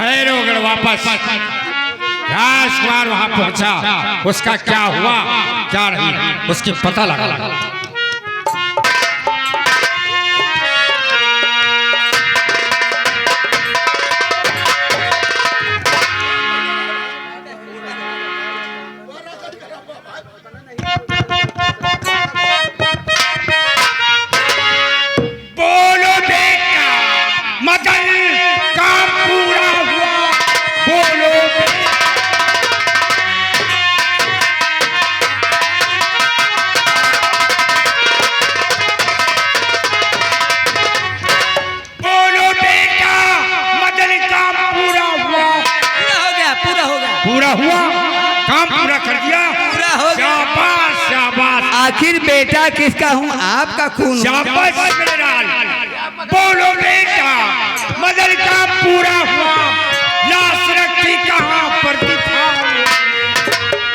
भैरवगढ़ वापस राजकुमार वहां पहुंचा। उसका क्या हुआ क्या रही उसकी पता लगा। बोलो बेटा मदन काम पूरा हुआ। बोलो बोलो बेटा मदन काम पूरा हुआ। पूरा हो गया पूरा हुआ काम पूरा कर दिया। पूरा हो गया। शाबाश शाबाश। आखिर बेटा किसका हूँ? आपका खून। शाबाश मेरे लाल। बोलो बेटा मदन का पूरा हुआ। लाश रखी कहाँ पर दिखाओ।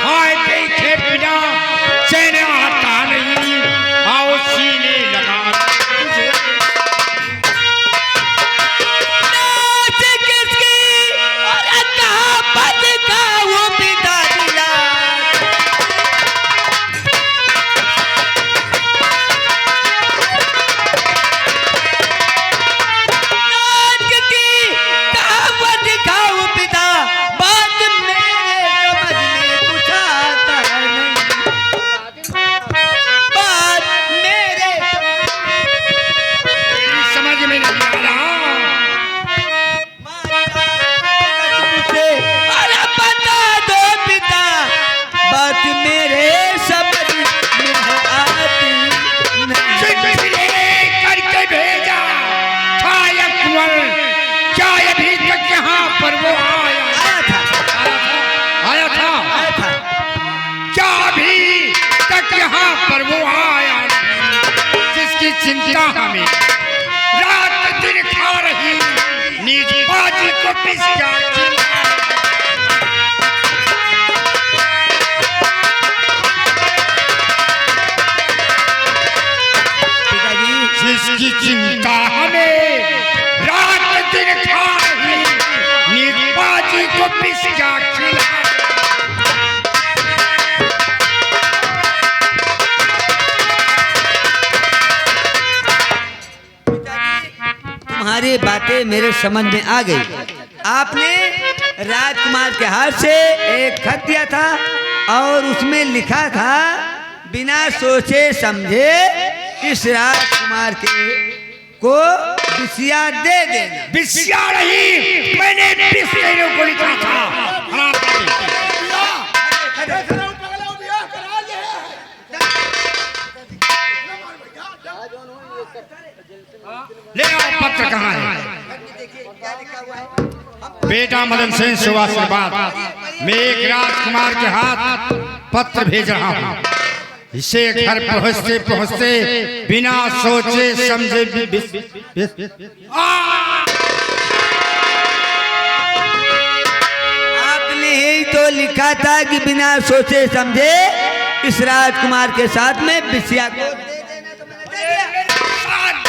हाय देखे बिना चैन आता नहीं। आओ सीने लगा तुझे। चिंता हमें रात दिन खा रही निज बाजी को पिसका। जिसकी चिंता हमें रात दिन खा रही निज बाजी को पिसका खिला। तुम्हारी बातें मेरे समझ में आ गई। आपने राजकुमार के हाथ से एक खत दिया था और उसमें लिखा था बिना सोचे समझे इस राजकुमार को बिसिया दे देना। बिसिया नहीं मैंने बिस देने को लिखा था। ले आओ पत्र कहाँ है? बेटा मदन सेन सुबह के बाद मैं एक राजकुमार के हाथ पत्र भेज रहा हूँ। इसे घर पहुँचते पहुँचते बिना सोचे समझे आपने ही तो लिखा था कि बिना सोचे समझे इस राजकुमार के साथ में बिसिया को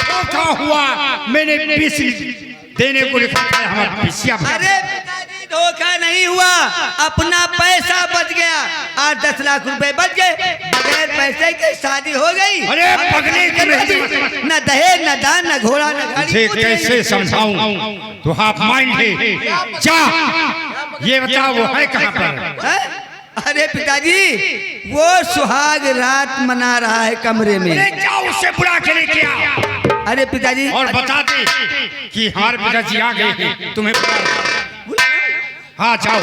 धोखा हुआ। मैंने बिस देने को लिखा था हमारा बिसिया। अरे पिताजी धोखा नहीं हुआ, अपना पैसा बच गया। 8-10 लाख रुपए बच गए। बगैर पैसे के शादी हो गई। अरे पगले न दहेज न दान न घोड़ा न गाड़ी। कैसे समझाऊं? तो हाफ माइंड है। जा ये बता वो है कहाँ पर? है? अरे पिताजी वो सुहाग रात मना रहा है कमरे में। जाओ उससे बुला के लेके आओ। अरे पिताजी और बता दे कि हमारे पिताजी आ गए हैं तुम्हें बुला। हाँ जाओ।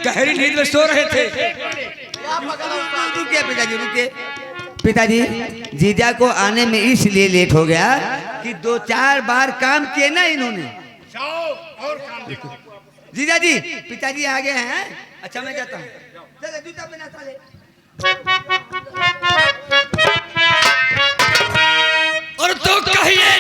गहरी नींद में सो रहे थे। रुकिए पिताजी रुकिए। पिताजी जीजा को आने में इसलिए लेट हो गया कि 2-4 बार काम किए ना इन्होंने। जाओ और काम देखो। जीजा जी पिताजी आ गए हैं। अच्छा मैं जाता हूँ। चलो जूता पहना साले। और तो कहिए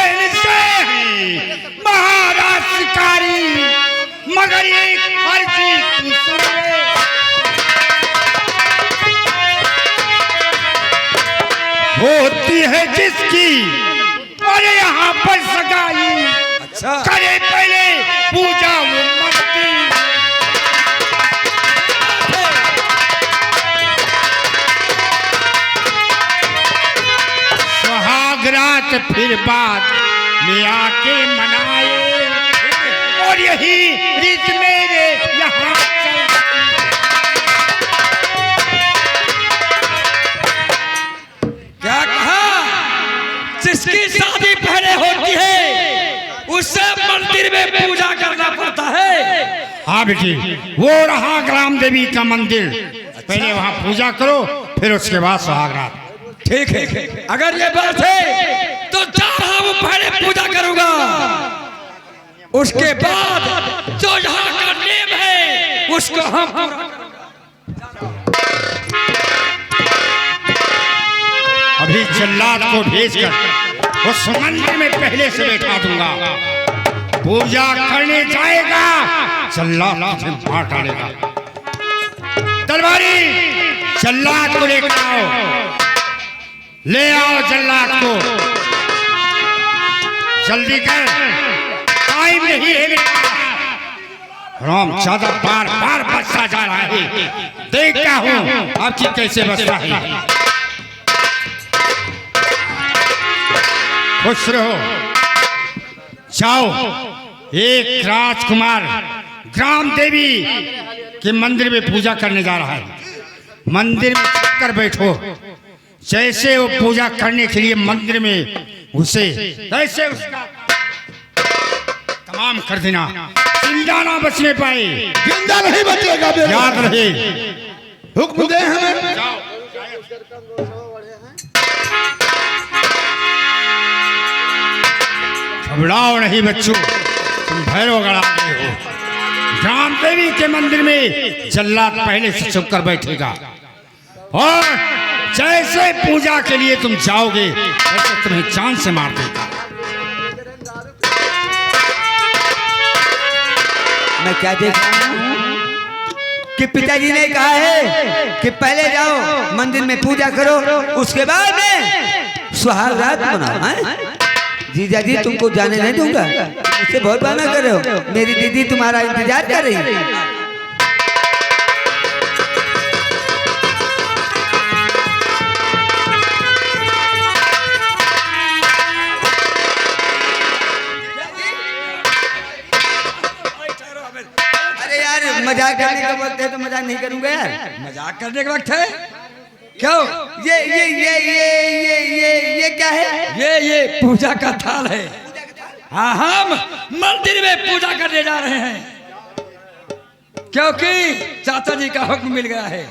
नैन से हैं महाराज शिकारी, मगर एक अर्जी तुम सुन ले। होती है जिसकी और यहाँ पर सगाई, अच्छा करे पहले पूजा वो मंदिर। सुहाग रात फिर बाद में आके मनाए, और यही रीत मेरे यहाँ चलती। क्या कहा? जिसकी शादी पहले होती है उससे मंदिर में पूजा करना पड़ता है। हाँ बेटी, वो रहा ग्राम देवी का मंदिर, पहले वहाँ पूजा करो, फिर उसके बाद सुहाग रात। ठीक है, अगर ये बात है तो जा रहा हूँ, पहले पूजा करूंगा, उसके बाद जो यहाँ का नियम है उसको हम अभी जल्लाद को भेजकर उस मंदिर में पहले से बैठा दूंगा। पूजा करने जाएगा, जल्लाद तुझे मार डालेगा। दरबारी, जल्लाद को लेकर आओ, ले आओ जल्लाद को, जल्दी कर, टाइम नहीं है बेटा। राम ज्यादा बार बार बचता जा रहा है, देखता हूँ आपकी कैसे बचता है। खुश रहो, जाओ, एक राजकुमार ग्राम देवी के मंदिर में पूजा करने जा रहा है। मंदिर में कर बैठो, जैसे वो पूजा करने के लिए मंदिर में घुसे वैसे उसका तमाम कर देना, जिंदा ना बचने पाए। जिंदा नहीं बचेगा बेटा। याद रहे, हुक्म दे हमें। घबराओ नहीं बच्चों, तुम भैरव गढ़ आ गए हो। ग्राम देवी के मंदिर में जल्लाद पहले से चुप कर बैठेगा, और जैसे पूजा के लिए तुम जाओगे वैसे तुम्हें जान से मार देगा। मैं क्या देख रहा हूँ कि पिताजी ने कहा है कि पहले जाओ मंदिर में पूजा करो, उसके बाद में सुहाग रात मनाओ। हैं? जीजा जी तुमको जाने नहीं दूंगा, मुझसे बहुत बहाना कर रहे हो। मेरी दीदी तुम्हारा इंतजार कर रही है। अरे यार, मजाक करने का वक्त है तो मजाक नहीं करूंगा यार। मजाक करने का वक्त है क्यों? ये क्या है? ये पूजा का थाल है। हाँ, हम मंदिर में पूजा करने जा रहे हैं क्योंकि चाचा जी का हुक्म मिल गया है।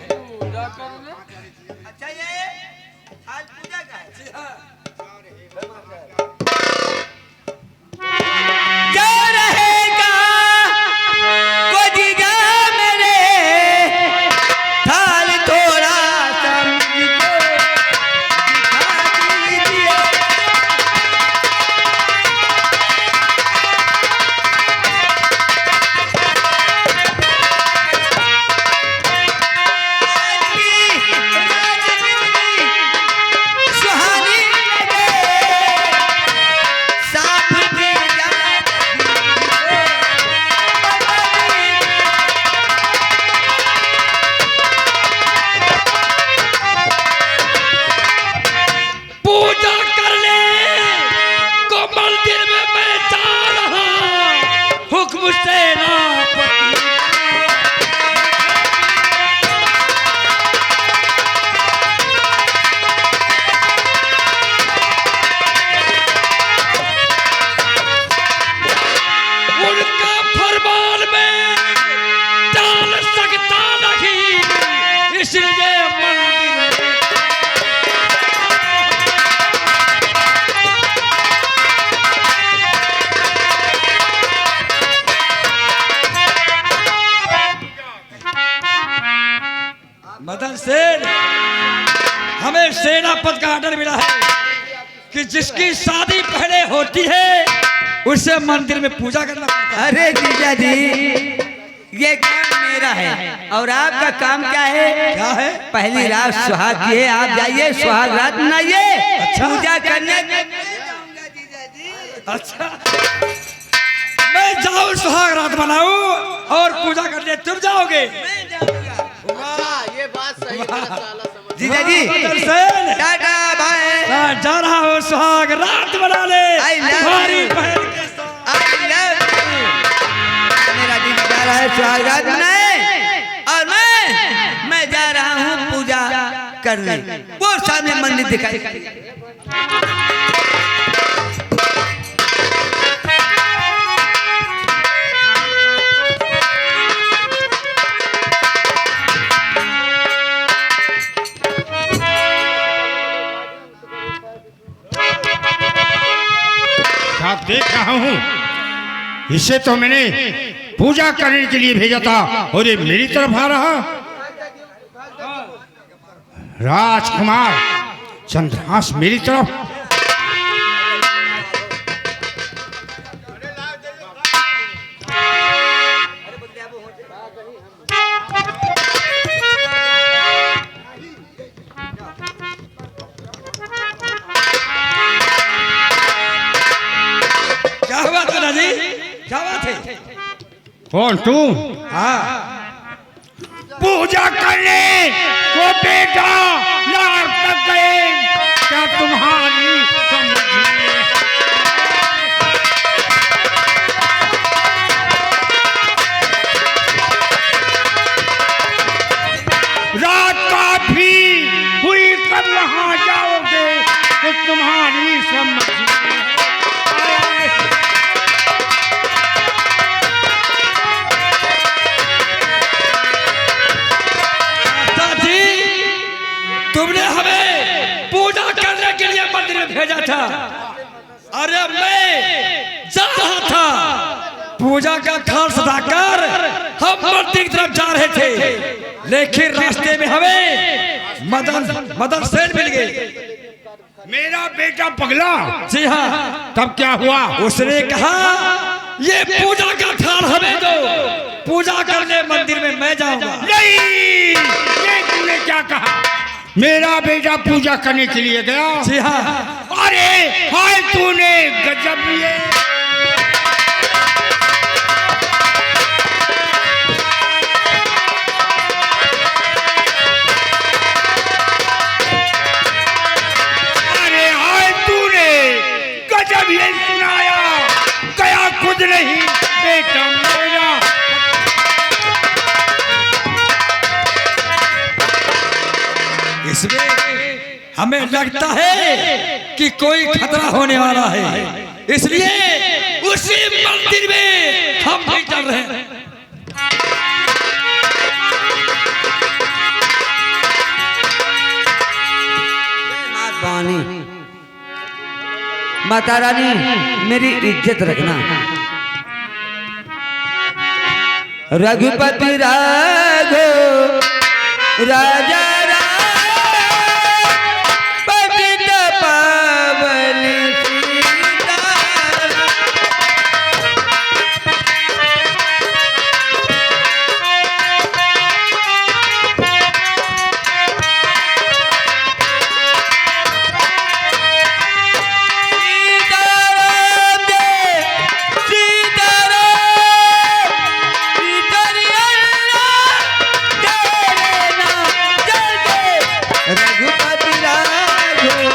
अच्छा, ये थाल पूजा का है। क्या रहेगा कोजिगा मेरे, थाल थोड़ा सा मुझको दिखा दीजिए। सुहानी लगे, साफ भी जा पूजा करने को मंदिर में मैं जा रहा, हुक्म से ना पति। उनका फरमान में डाल सकता नहीं, इसलिए मंदिर में मदन सेन, हमें सेनापति का ऑर्डर मिला है कि जिसकी शादी पहले होती है उससे मंदिर में पूजा करना पड़ता है। अरे जीजा जी, ये काम मेरा है और आपका काम क्या है? क्या है? पहली रात सुहाग की है, आप जाइए सुहाग रात मनाइए, पूजा करने। अच्छा, मैं जाऊँ सुहाग रात मनाऊं और पूजा करने तुम जाओगे? ये बात सही है साला समझ। जीजा जी दर्शन, टाटा बाय। मैं जा रहा हूँ सुहाग रात मनाने I love तुम्हारी you. बहन के साथ। I love you। मेरा जीजा जा रहा है सुहाग रात मनाए और मैं जा रहा हूँ पूजा करने। वो सामने मंदिर दिखाई। क्या देख रहा हूँ? इसे तो मैंने पूजा करने के लिए भेजा था और ये मेरी तरफ आ रहा। राजकुमार चंद्रहास मेरी तरफ। क्या हुआ दादा जी? क्या बात है? कौन तू? हाँ, पूजा करने को बेटा लार तक गए, क्या तुम्हारी समझ में? रात का भी हुई कब वहां जाओगे तो तुम्हारी समझ में आए। दादी, तुमने हमें पूजा करने के लिए मंदिर में भेजा था। अरे मैं जा रहा था पूजा का थाल सजाकर, हम मंदिर की तरफ जा रहे थे, लेकिन रास्ते में हमें मदन सेन मिल गए। मेरा बेटा पगला। जी हाँ, तब क्या हुआ? उसने कहा ये पूजा का थाल हमें दो, पूजा करने मंदिर में मैं जाऊंगा। नहीं, ये तूने क्या कहा? मेरा बेटा पूजा करने के लिए गया। जी हाँ, अरे हाय तूने गजब लिए। अरे हाय तूने गजब ये सुनाया, गया खुद नहीं बेटा मेरा। इसमें हमें लगता है कि कोई खतरा होने वाला है, इसलिए उसी मंदिर में हम भी चल रहे हैं। भवानी माता रानी, मेरी इज्जत रखना। रघुपति राघव राजा पतित पावन सीता। सीताराम जय सीताराम, सीतारिया जय राम जय जय। रघुपति राघव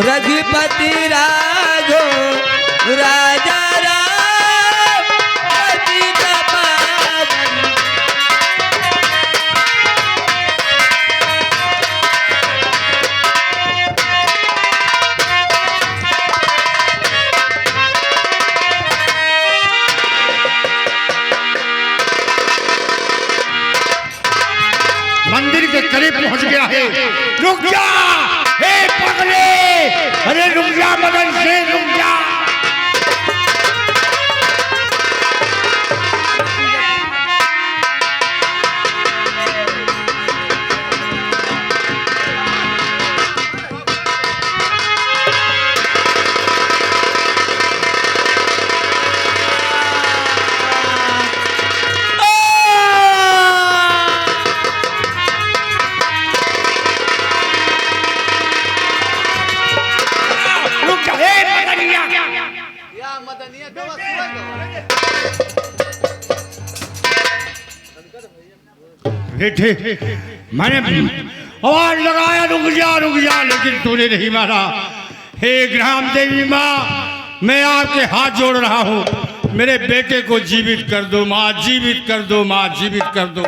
रघुपति राघव राजा राम पतित पावन। मंदिर के करीब पहुंच गया है। रुक जा, हे पगले, अरे रुक जा मदन सेन, रुक जा। या मदनिया गवा सुबह बेटे मैंने आवाज लगाया रुक जा, लेकिन तूने नहीं माना। हे ग्राम देवी माँ, मैं आपके हाथ जोड़ रहा हूँ, मेरे बेटे को जीवित कर दो माँ, जीवित कर दो माँ, जीवित कर दो।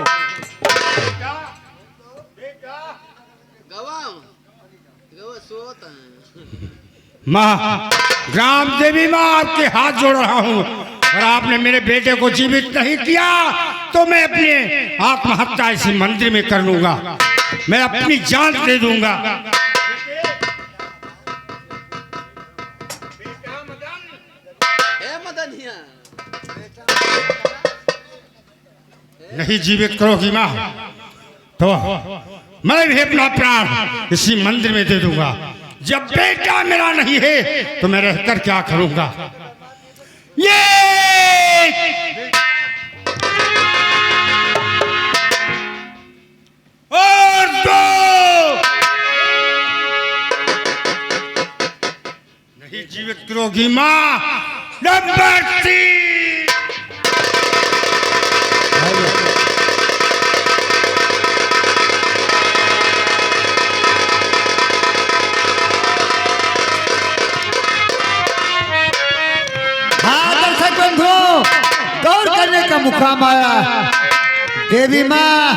गवा गवा सोता है। माँ, ग्राम देवी माँ, आपके हाथ जोड़ रहा हूँ, और आपने मेरे बेटे को जीवित नहीं किया तो मैं अपने आत्महत्या इसी मंदिर में कर लूंगा, मैं अपनी जान दे दूंगा। हे मदनिया नहीं जीवित करोगी माँ तो मैं भी अपना प्राण इसी मंदिर में दे दूंगा। जब बेटा मेरा नहीं है तो मैं रहकर क्या करूंगा। ये और दो नहीं जीवित करोगी माँ। नंबर 3 गौर करने का मुकाम आया। देवी माँ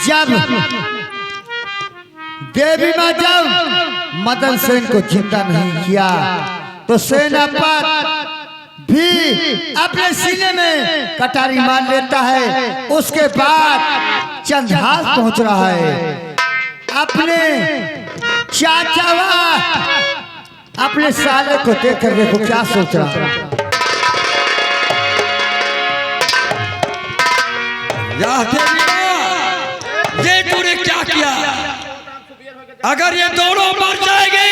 जब मदन सेन को जिंदा नहीं किया तो सेनापति भी अपने सीने में कटारी मार लेता है। उसके बाद चंद्रहास पहुंच रहा है, अपने चाचा अपने साले को देखकर देखो क्या सोच रहा है। ये तूने क्या किया? अगर ये दोनों मर जाएंगे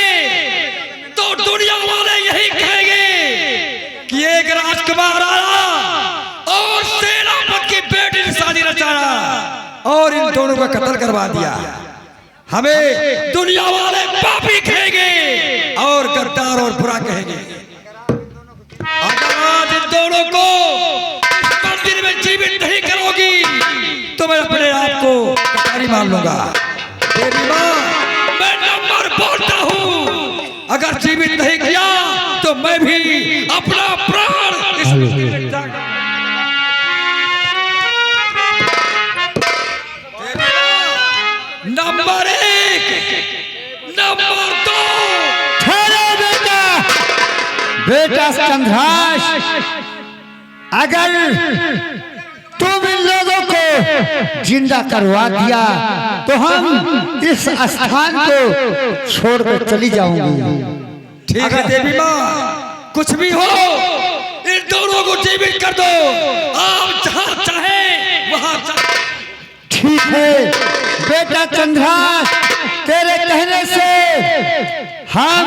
तो दुनिया वाले यही कहेंगे कि एक राजकुमार आया और सेनापति की बेटी ने शादी रचाया और इन दोनों का कत्ल करवा दिया। हमें दुनिया वाले पापी कहेंगे और गद्दार और बुरा कहेंगे। अगर आज इन दोनों को मंदिर में जीवित नहीं करोगी तो मैं अपने आप को कटारी मार लूंगा। देवी माँ, मैं नंबर बोलता हूँ, अगर जीवित नहीं किया तो मैं भी अपना प्राण इस नंबर 1, नंबर 2। ठहरो बेटा चंद्रहास, अगर तुम इन लोगों को जिंदा करवा दिया तो हम इस स्थान को छोड़कर चली जाऊंगी। ठीक है देवी माँ, कुछ भी हो इन दोनों को जीवित कर दो। आप जहाँ चाहे वहाँ ठीक है बेटा चंद्रहास, तेरे कहने से हम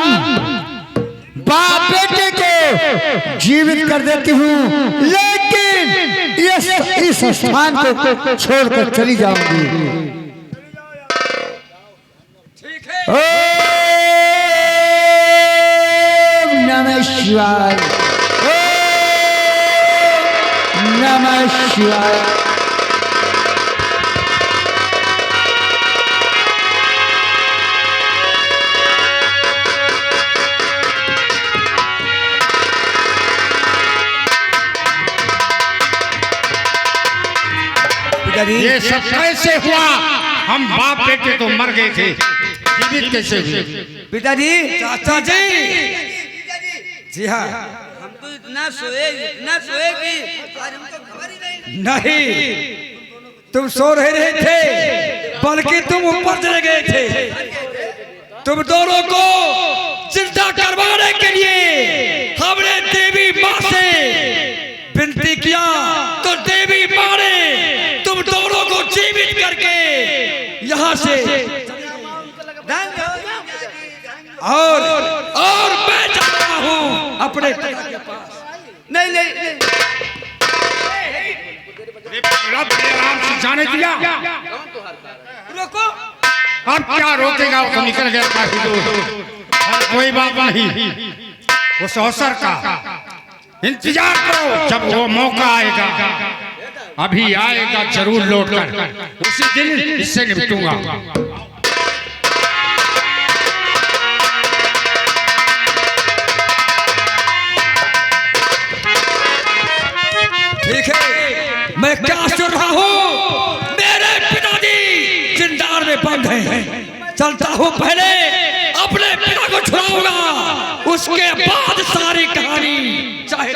बाप बेटे को जीवित कर देती हूँ, लेकिन इस स्थान को छोड़कर चली जाऊंगी। ओम नमः शिवाय, ओम नमः शिवाय। ये सब कैसे हुआ? हम बाप बेटे तो मर गए थे, जीवित कैसे हुए? पिताजी, चाचा जी, जी हाँ, हम तो इतना सोए कि आज हमको खबर ही नहीं। नहीं तुम सो रहे थे बल्कि तुम ऊपर चले गए थे। तुम दोनों को जिंदा करवाने के लिए हमने देवी माँ से विनती किया, तो देवी माँ ने तुम दोनों को जीवित करके यहाँ से और मैं जाता हूँ अपने पिता के पास। नहीं नहीं नहीं। बड़े आराम से जाने दिया। रोको। अब क्या रोकेगा, वो तो निकल गया काफी दूर। कोई बात नहीं, उस अवसर का इंतजार करो, जब वो मौका आएगा, अभी आएगा जरूर लौटकर, उसी दिन इससे निपटूंगा। ठीक है, मैं क्या सुन रहा हूँ? मेरे पिताजी जिंदार में बंद हैं। चलता हूँ, पहले अपने पिता को छुड़ाऊंगा, उसके बाद सारी कहानी चाहे